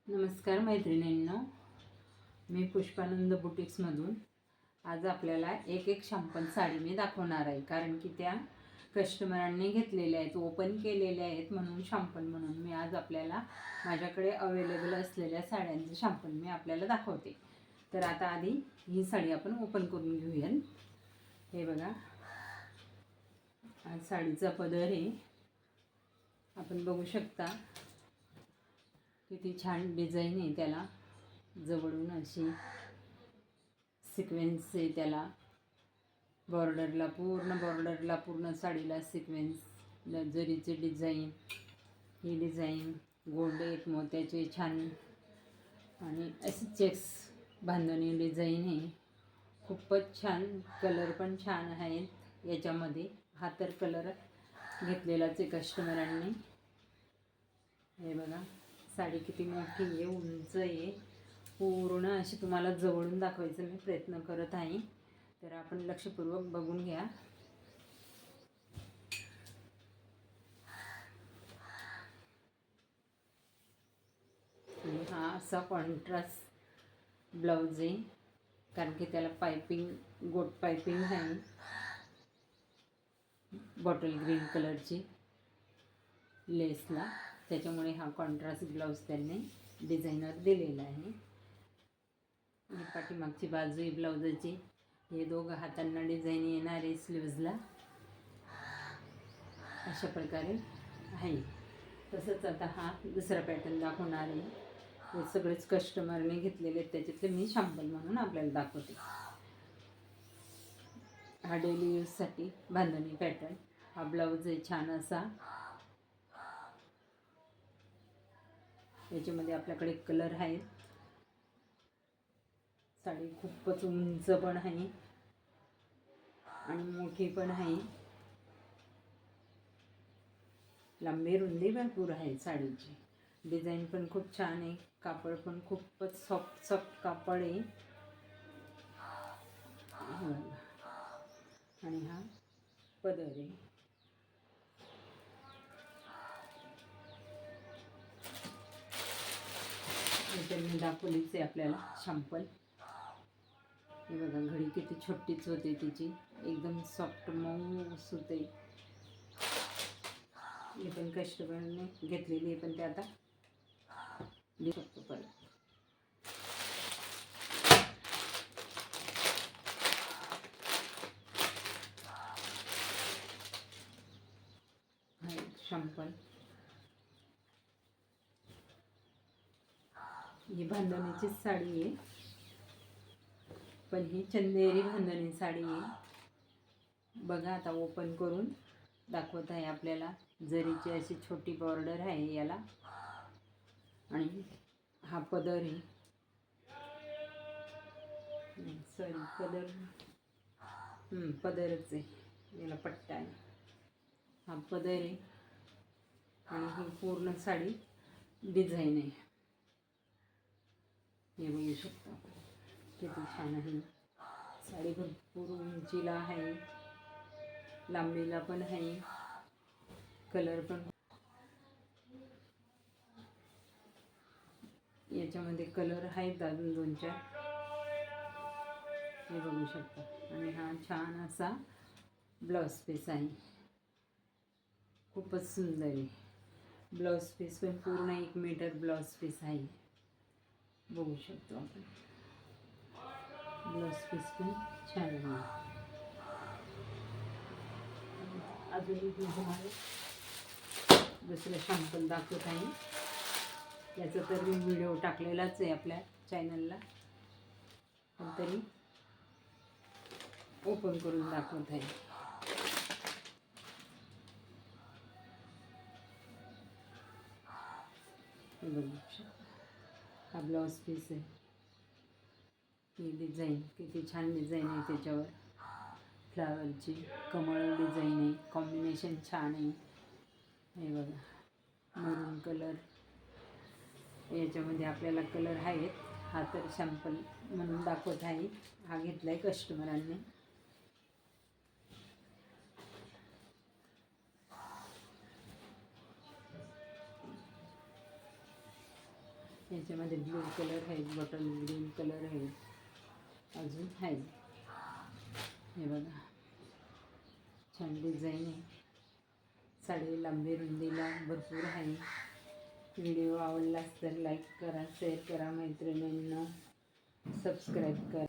नमस्कार मैत्रिणींनो, मी पुष्पानंद बुटिक्समधून आज आपल्याला एक शॅम्पल साडी मी दाखवणार आहे. कारण की त्या कस्टमरांनी घेतलेल्या आहेत, ओपन केलेल्या आहेत, म्हणून शॅम्पल म्हणून मी आज आपल्याला माझ्याकडे अवेलेबल असलेल्या साड्यांचे शॅम्पल मी आपल्याला दाखवते. तर आता आधी ही साडी आपण ओपन करून घेऊया. हे बघा, आज साडीचा पदर आहे, आपण बघू शकता किती छान डिझाईन आहे. त्याला जवळून अशी सिक्वेन्स आहे, त्याला बॉर्डरला पूर्ण साडीला सिक्वेन्स जरीचे डिझाईन. ही डिझाईन गोल्ड एक मोत्याचे छान आणि अशी चेक्स बांधणी डिझाईन आहे. खूपच छान, कलर पण छान आहेत याच्यामध्ये. हा तर कलर घेतलेलाच आहे कस्टमरांनी. हे बघा, साडी किती मोठी आहे, उंच आहे. पूर्ण अशी तुम्हाला जवळून दाखवायचं मी प्रयत्न करत आहे, तर आपण लक्षपूर्वक बघून घ्या. आणि हा असा कॉन्ट्रास्ट ब्लाऊज आहे, कारण की त्याला पायपिंग, गोट पायपिंग आहे, बॉटल ग्रीन कलरची लेसला. त्याच्यामुळे हा कॉन्ट्रास्ट ब्लाऊज त्यांनी डिझायनर दिलेला आहे. ही पाठीमागची बाजू आहे ब्लाऊजची. हे दोघं हातांना डिझाईन येणार आहे स्लीव्जला, अशा प्रकारे आहे. तसंच आता हा दुसरा पॅटर्न दाखवणार आहे. हे सगळेच कस्टमरने घेतलेले आहेत, त्याच्यातले मी शॅम्पल म्हणून आपल्याला दाखवते. हा डेली यूजसाठी बांधणी पॅटर्न. हा ब्लाऊज आहे छान असा. याच्यामध्ये आपल्याकडे कलर आहेत. साडी खूपच उंच पण आहे आणि मोठी पण आहे, लांबी रुंदी भरपूर आहे साडीची. डिझाईन पण खूप छान आहे, कापड पण खूपच सॉफ्ट कापड आहे. आणि हा पदर आहे. मी दाखवलीच आहे आपल्याला शॅम्पल. हे बघा, घडी किती छोटीच होते तिची, एकदम सॉफ्ट मऊ सुते. हे पण कस्टमरने घेतलेली आहे, पण ते आता देऊ शकतो परत. हा एक शॅम्पल. ही बांधणीचीच साडी आहे, पण ही चंदेरी बांधणी साडी आहे. बघा, आता ओपन करून दाखवत आहे आपल्याला. जरीची अशी छोटी बॉर्डर आहे याला, आणि हा पदर आहे. सॉरी, पदरच आहे, याला पट्टा आहे. हा पदर आहे आणि ही पूर्ण साडी डिझाईन आहे. हे बघू शकता किती छान आहे साडी. भरपूर उंचीला आहे, लांबीला पण आहे. कलर पण याच्यामध्ये कलर आहेत अजून 2-4. हे बघू शकता. आणि हा छान असा ब्लाऊज पीस आहे, खूपच सुंदर आहे. ब्लाऊज पीस पण पूर्ण 1 मीटर ब्लाऊज पीस आहे, बघू शकतो आपण. ब्लाऊज पीस पण छान आहे. अजूनही तुम्हाला दुसरं शॅम्पल दाखवत आहे. याचा तर मी व्हिडिओ टाकलेलाच आहे आपल्या चॅनलला, पण तरी ओपन करून दाखवत आहे. हे बघू शकता, हा ब्लाऊज पीस आहे. ही डिझाईन किती छान डिझाईन आहे, त्याच्यावर फ्लावरची कमळ डिझाईन आहे. कॉम्बिनेशन छान आहे. हे बघा, मरून कलर. याच्यामध्ये आपल्याला कलर आहेत. हा तर सॅम्पल म्हणून दाखवत आहे. हा घेतला आहे कस्टमरांनी. याच्यामध्ये ब्लू कलर आहेत, बॉटल ग्रीन कलर आहेत, अजून आहेत. हे बघा छान डिझाईन आहे. साडी लांबी रुंदीला भरपूर आहे. व्हिडिओ आवडलास तर लाईक करा, शेअर करा, मैत्रिणींना सबस्क्राईब करा.